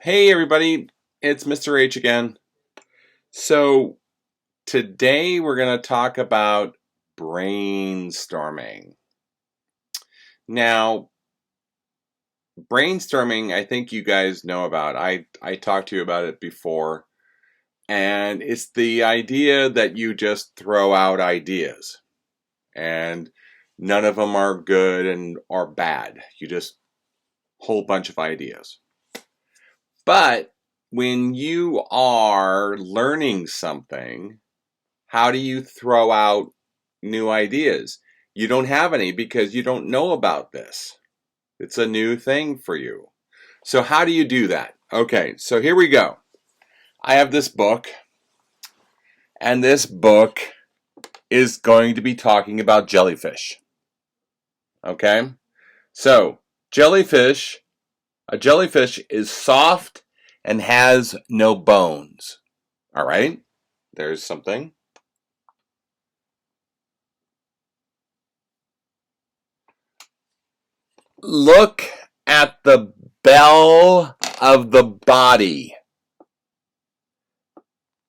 Hey everybody, it's Mr. H again. So today we're going to talk about brainstorming. Now, brainstorming, I think you guys know about. I talked to you about it before, and it's the idea that you just throw out ideas, and none of them are good and or bad. You just whole bunch of ideas. But when you are learning something, how do you throw out new ideas? You don't have any because you don't know about this. It's a new thing for you. So how do you do that? Okay, so here we go. I have this book, and this book is going to be talking about jellyfish. Okay? So, a jellyfish is soft and has no bones. All right? There's something. Look at the bell of the body.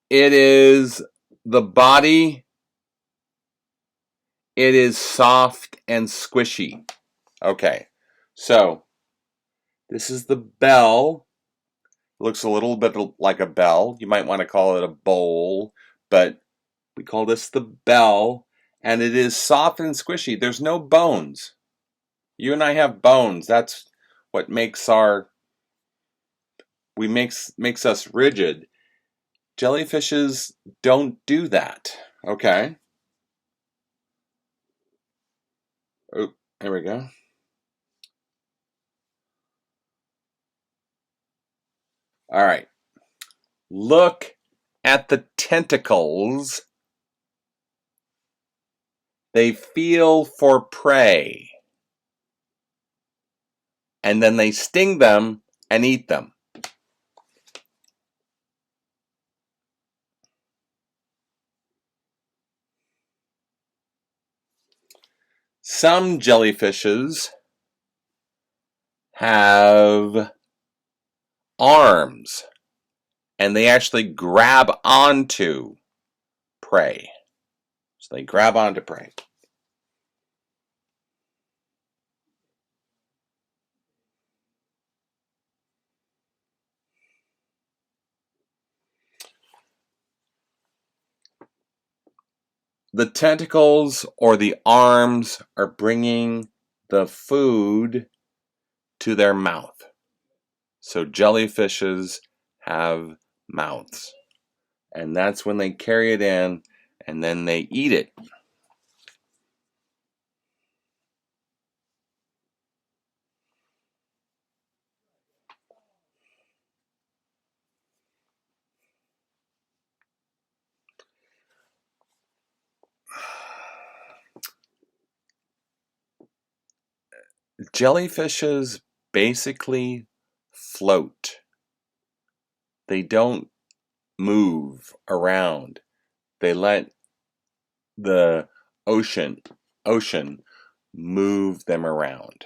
It is the body. It is soft and squishy. Okay, so this is the bell. It looks a little bit like a bell. You might want to call it a bowl, but we call this the bell, and it is soft and squishy. There's no bones. You and I have bones. That's what makes us rigid. Jellyfishes don't do that. Okay. Oh, there we go. All right. Look at the tentacles. They feel for prey. And then they sting them and eat them. Some jellyfishes have arms, and they actually grab onto prey. So they grab onto prey. The tentacles or the arms are bringing the food to their mouth. So jellyfishes have mouths. And that's when they carry it in and then they eat it. Jellyfishes basically float. They don't move around. They let the ocean move them around.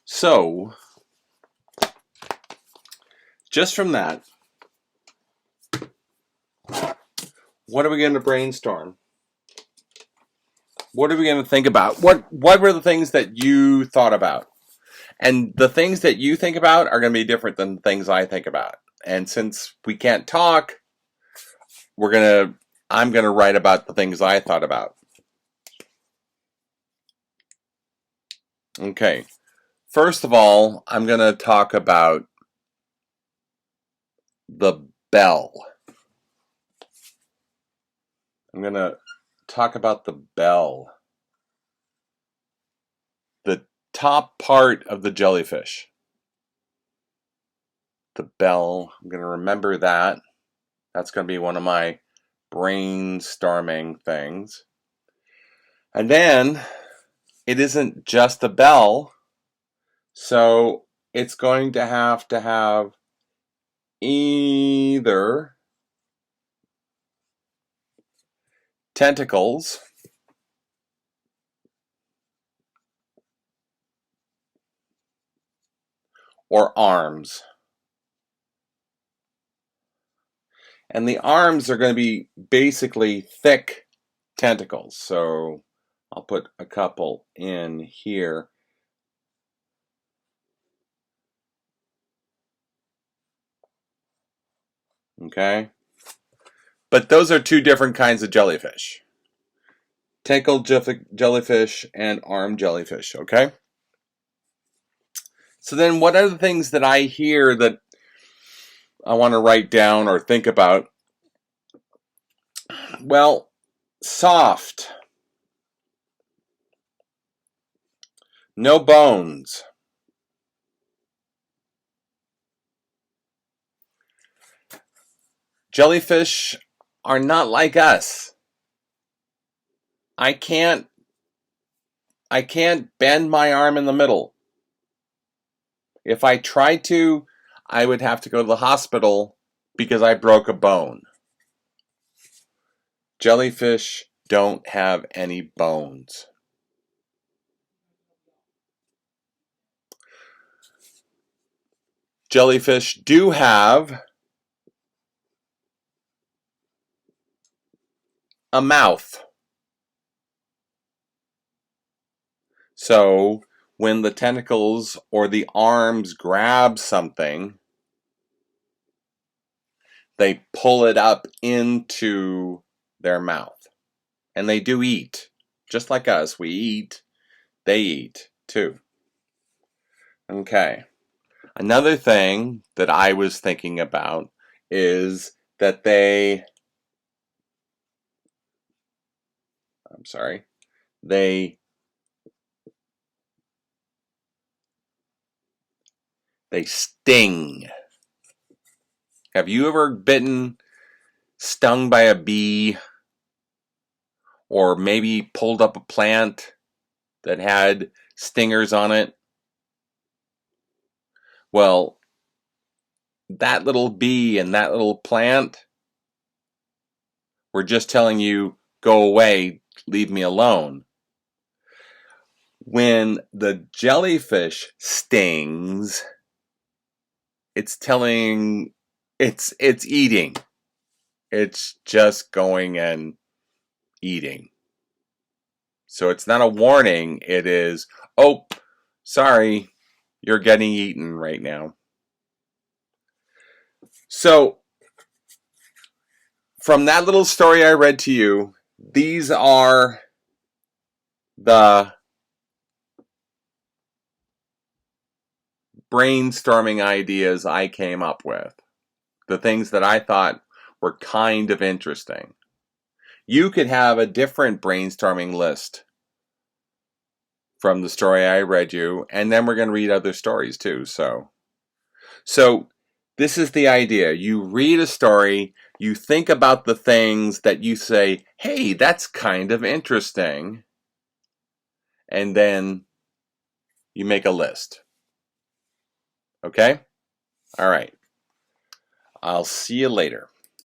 So, just from that, what are we going to brainstorm? What are we going to think about? What were the things that you thought about? And the things that you think about are going to be different than the things I think about. And since we can't talk, I'm going to write about the things I thought about. Okay. First of all, I'm going to talk about the bell. I'm going to talk about the bell. The top part of the jellyfish. The bell. I'm going to remember that. That's going to be one of my brainstorming things. And then it isn't just a bell, so it's going to have either tentacles, or arms. And the arms are going to be basically thick tentacles. So I'll put a couple in here. Okay? But those are two different kinds of jellyfish. Tentacle jellyfish and arm jellyfish, okay? So then what are the things that I hear that I want to write down or think about? Well, soft. No bones. Jellyfish are not like us. I can't bend my arm in the middle. If I tried to, I would have to go to the hospital because I broke a bone. Jellyfish don't have any bones. Jellyfish do have a mouth. So when the tentacles or the arms grab something, they pull it up into their mouth. And they do eat. Just like us, we eat, they eat too. Okay. Another thing that I was thinking about is that they sting. Have you ever been stung by a bee or maybe pulled up a plant that had stingers on it? Well, that little bee and that little plant were just telling you, go away, leave me alone. When the jellyfish stings, it's telling, it's eating. It's just going and eating. So it's not a warning, it is, oh, sorry, you're getting eaten right now. So, from that little story I read to you, these are the brainstorming ideas I came up with. The things that I thought were kind of interesting. You could have a different brainstorming list from the story I read you, and then we're going to read other stories too. So this is the idea. You read a story, you think about the things that you say, hey, that's kind of interesting, and then you make a list. Okay? All right. I'll see you later.